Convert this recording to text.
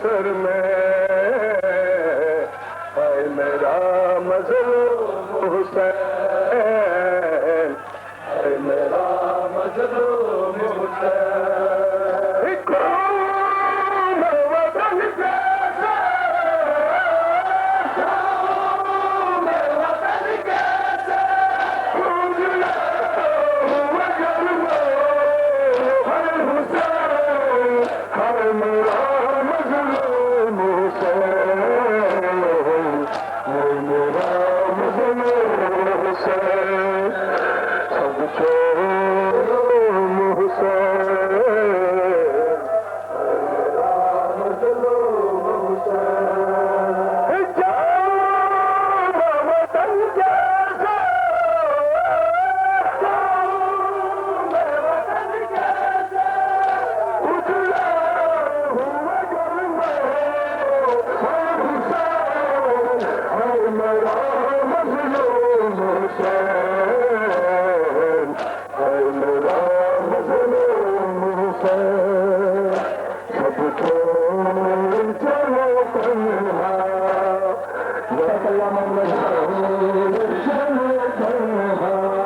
असर में है मेरा मजलूम हुसैन, है मेरा मजलूम हुसैन। कौन वतन कैसा, कौन वतन कैसा, उजला हुआ गरमा है हुसैन, है मेरा मजलूम हुसैन, है मेरा मजलूम हुसैन। सब छोड़ो हुसैन, मजलूम हुसैन। जान वतन कैसा, जान वतन कैसा, उजला हुआ गरमा है हुसैन, है मेरा मजलूम हुसैन, है मेरा मजलूम हुसैन। सब छोड़ चलो तन्हा, चलो तन्हा।